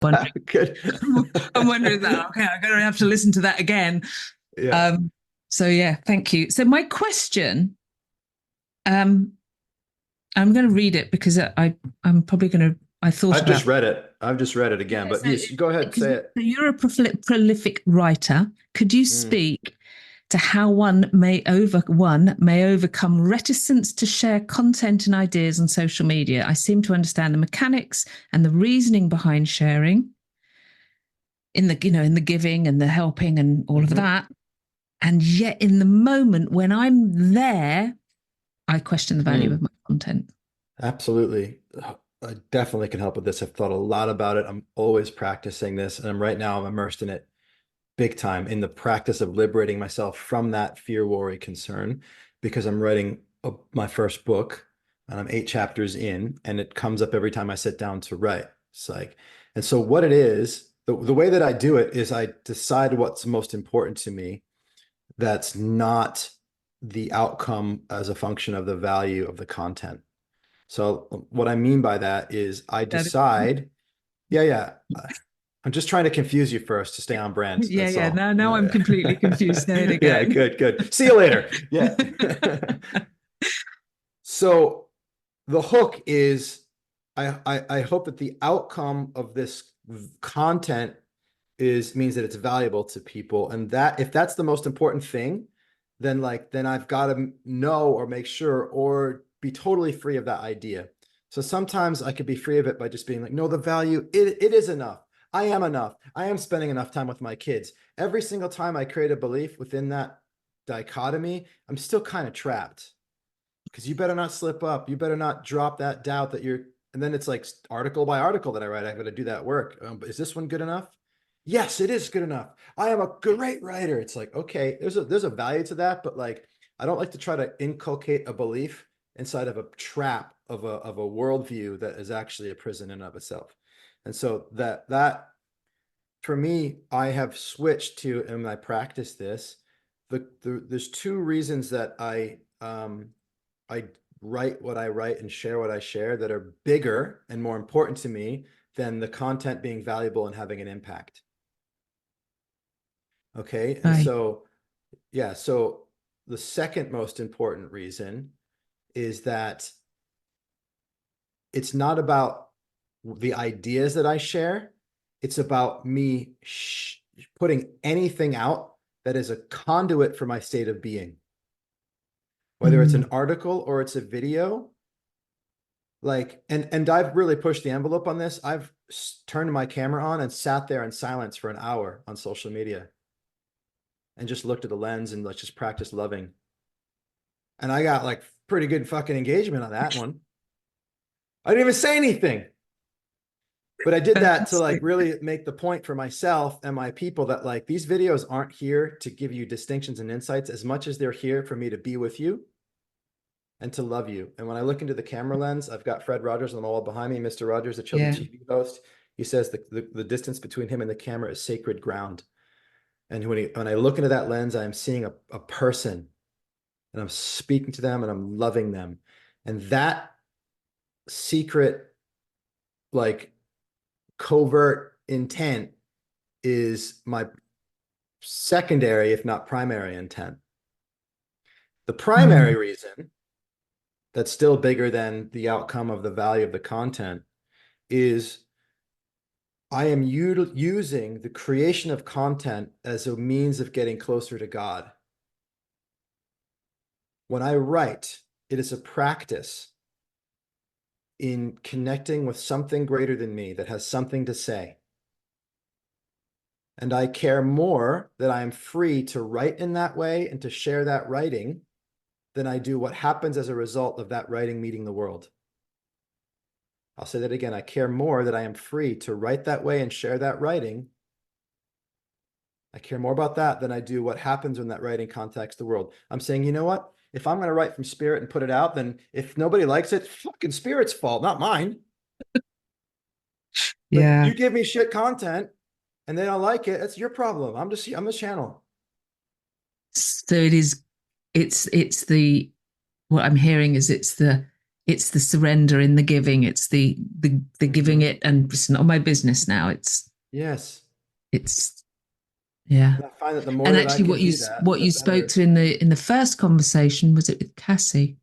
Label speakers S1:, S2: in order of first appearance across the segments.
S1: wondering,
S2: Good.
S1: I'm wondering that. Okay, I'm going to have to listen to that again.
S2: Yeah.
S1: Um, so yeah, thank you. So my question, um, I'm going to read it because I'm probably going to. I thought
S2: I've
S1: about
S2: just read it. I've just read it again,
S1: yeah.
S2: but
S1: So
S2: yes, go ahead,
S1: because
S2: say it.
S1: you're a prolific writer, could you
S2: Mm.
S1: speak to how one may overcome reticence to share content and ideas on social media? I seem to understand the mechanics and the reasoning behind sharing in the in the giving and the helping and all of
S2: Hmm.
S1: that, and yet in the moment when I'm there, I question the value of
S2: Mm.
S1: my content.
S2: Absolutely. I definitely can help with this. I've thought a lot about it. I'm always practicing this, and I'm immersed in it big time in the practice of liberating myself from that fear, worry, concern, because I'm writing my first book and I'm 8 chapters in, and it comes up every time I sit down to write. It's like, and so what it is, the way that I do it is I decide what's most important to me that's not the outcome as a function of the value of the content. So what I mean by that is I
S1: That is,
S2: decide, yeah, yeah. I'm just trying to confuse you first to stay on brand.
S1: yeah,
S2: That's
S1: yeah.
S2: all.
S1: Now I'm completely confused. Say it
S2: Yeah,
S1: again.
S2: good, good. See you later. Yeah. So the hook is I hope that the outcome of this content is means that it's valuable to people. And that if that's the most important thing, then I've got to know or make sure or be totally free of that idea. So sometimes I could be free of it by just being like, no, the value, it is enough. I am enough. I am spending enough time with my kids. Every single time I create a belief within that dichotomy, I'm still kind of trapped because you better not slip up. You better not drop that doubt that you're, and then it's like article by article that I write. I got to do that work. But is this one good enough? Yes, it is good enough. I am a great writer. It's like, okay, there's a value to that, but like, I don't like to try to inculcate a belief inside of a trap of a worldview that is actually a prison in and of itself. And so that for me, I have switched to, and I practice this. There's two reasons that I write what I write and share what I share that are bigger and more important to me than the content being valuable and having an impact. Okay. And
S1: Right.
S2: so, yeah, so the second most important reason is that it's not about the ideas that I share, it's about me putting anything out that is a conduit for my state of being, whether it's an
S1: Mm.
S2: article or it's a video. Like, and I've really pushed the envelope on this. I've turned my camera on and sat there in silence for an hour on social media and just looked at the lens and let's just practice loving. And I got like pretty good fucking engagement on that one. I didn't even say anything, but I did that to like
S1: Fantastic.
S2: really make the point for myself and my people that like these videos aren't here to give you distinctions and insights as much as they're here for me to be with you and to love you. And when I look into the camera lens, I've got Fred Rogers on the wall behind me, Mr. Rogers, the children's
S1: Yeah.
S2: TV host. He says the distance between him and the camera is sacred ground. And when I look into that lens, I am seeing a person and I'm speaking to them and I'm loving them. And that secret, like covert intent is my secondary, if not primary intent. The primary
S1: Mm.
S2: reason that's still bigger than the outcome of the value of the content is I am using the creation of content as a means of getting closer to God. When I write, it is a practice in connecting with something greater than me that has something to say. And I care more that I am free to write in that way and to share that writing than I do what happens as a result of that writing meeting the world. I'll say that again. I care more that I am free to write that way and share that writing. I care more about that than I do what happens when that writing contacts the world. I'm saying, you know what? If I'm going to write from spirit and put it out, then if nobody likes it, fucking spirit's fault, not mine. Like
S1: Yeah.
S2: you give me shit content and they don't like it, that's your problem. I'm the channel.
S1: So it is. It's the what I'm hearing is it's the surrender in the giving. It's the giving it, and it's not my business now.
S2: Yes.
S1: It's yeah.
S2: And I find that the more
S1: And
S2: that I
S1: actually,
S2: can do that,
S1: what
S2: the
S1: you spoke
S2: better.
S1: to in the first conversation, was it with Cassie?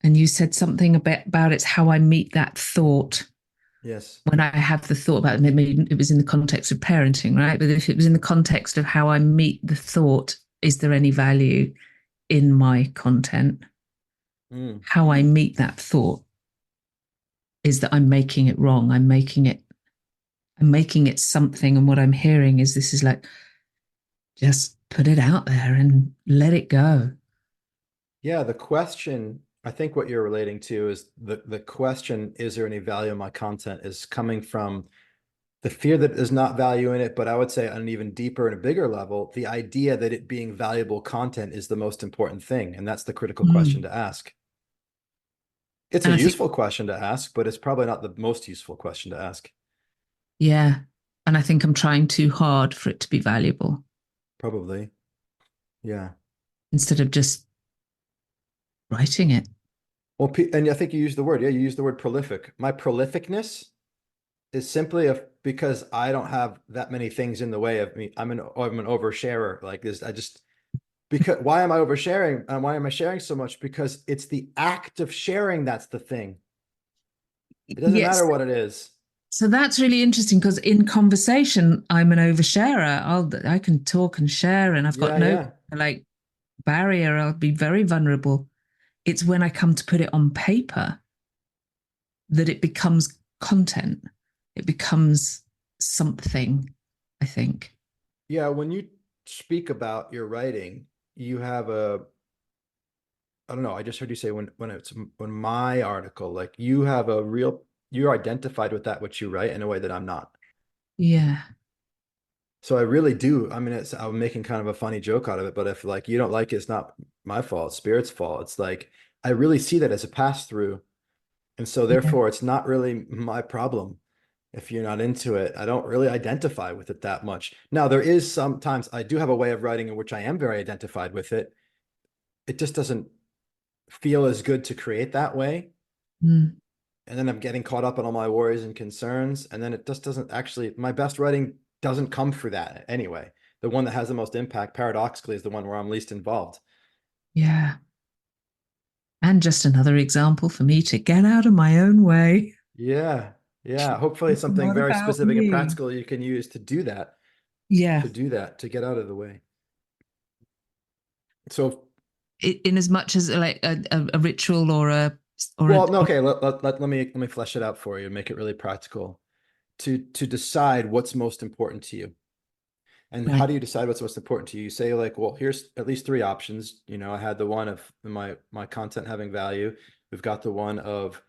S1: And you said something about it's how I meet that thought
S2: Yes.
S1: when I have the thought about it. Maybe it was in the context of parenting, right? But if it was in the context of how I meet the thought, is there any value in my content?
S2: Mm.
S1: How I meet that thought is that I'm making it wrong. I'm making it something. And what I'm hearing is this is like, just put it out there and let it go.
S2: Yeah, the question, I think what you're relating to is the question, is there any value in my content, is coming from the fear that there's not value in it, but I would say on an even deeper and a bigger level, the idea that it being valuable content is the most important thing. And that's the critical question
S1: Mm.
S2: to ask. It's a
S1: And I think,
S2: useful question to ask, but it's probably not the most useful question to ask.
S1: yeah. And I think I'm trying too hard for it to be valuable
S2: Probably. Yeah.
S1: instead of just writing it.
S2: Well, and I think you used the word, yeah, you used the word prolific. My prolificness is simply because I don't have that many things in the way of me. I'm an oversharer. Like this, because why am I oversharing? And why am I sharing so much? Because it's the act of sharing that's the thing. It doesn't
S1: Yes.
S2: matter what it is.
S1: So that's really interesting because in conversation, I'm an oversharer. I can talk and share, and I've got
S2: Yeah,
S1: no
S2: yeah.
S1: like barrier. I'll be very vulnerable. It's when I come to put it on paper that it becomes content. It becomes something, I think.
S2: Yeah, when you speak about your writing, you have I don't know, I just heard you say when my article, like you have you're identified with that which you write in a way that I'm not.
S1: Yeah.
S2: So I really do. I mean, I'm making kind of a funny joke out of it, but if like you don't like it, it's not my fault, it's Spirit's fault. It's like I really see that as a pass through. And so
S1: Yeah.
S2: therefore it's not really my problem if you're not into it. I don't really identify with it that much. Now, there is sometimes I do have a way of writing in which I am very identified with it. It just doesn't feel as good to create that way.
S1: Mm.
S2: And then I'm getting caught up in all my worries and concerns. And then it just doesn't actually, my best writing doesn't come for that anyway. The one that has the most impact, paradoxically, is the one where I'm least involved.
S1: Yeah. And just another example for me to get out of my own way.
S2: Yeah. Yeah. Hopefully
S1: It's
S2: something
S1: not
S2: very
S1: about
S2: specific and
S1: me.
S2: practical you can use to do that,
S1: Yeah.
S2: to get out of the way. So,
S1: In as much as like a ritual or a
S2: well, no, okay, let me flesh it out for you and make it really practical. To decide what's most important to you. And how
S1: right.
S2: do you decide what's most important to you? You say like, well, here's at least three options. You know, I had the one of my content having value. We've got the one of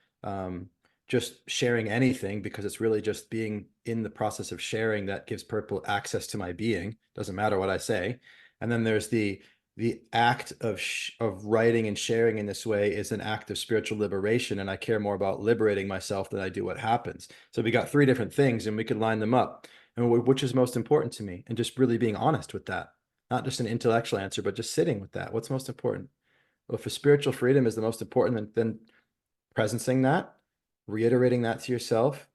S2: just sharing anything because it's really just being in the process of sharing that gives people access to my being. Doesn't matter what I say. And then there's the act of writing and sharing in this way is an act of spiritual liberation, and I care more about liberating myself than I do what happens. So we got three different things, and we could line them up and which is most important to me, and just really being honest with that, not just an intellectual answer, but just sitting with that. What's most important? Well, if spiritual freedom is the most important, then presencing that, reiterating that to yourself,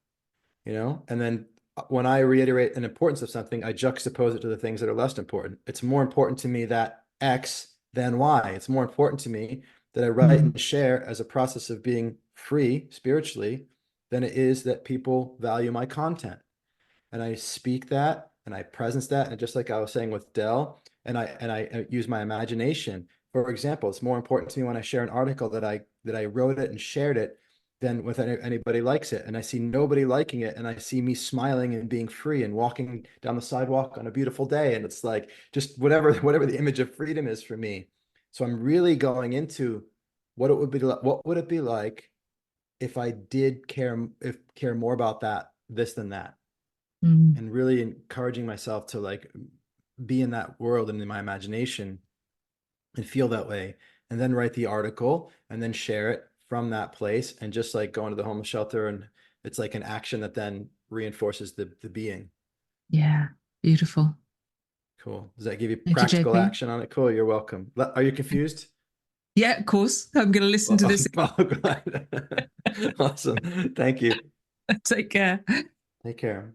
S2: and then when I reiterate an importance of something, I juxtapose it to the things that are less important. It's more important to me that X than Y. It's more important to me that I write
S1: Mm.
S2: and share as a process of being free spiritually than it is that people value my content, and I speak that and I presence that. And just like I was saying with Dell, and I use my imagination. For example, it's more important to me when I share an article that I wrote it and shared it than with anybody likes it. And I see nobody liking it, and I see me smiling and being free and walking down the sidewalk on a beautiful day. And it's like just whatever the image of freedom is for me. So I'm really going into what would it be like if I did care more about this than that,
S1: Mm.
S2: and really encouraging myself to like be in that world and in my imagination and feel that way, and then write the article and then share it from that place, and just like going to the homeless shelter, and it's like an action that then reinforces the being.
S1: Yeah. Beautiful.
S2: Cool. Does that give you
S1: Thank you,
S2: practical
S1: JP.
S2: action on it? Cool. You're welcome. Are you confused?
S1: Yeah, of course. I'm going to listen to this.
S2: Oh, God. Awesome. Thank you.
S1: Take care.
S2: Take care.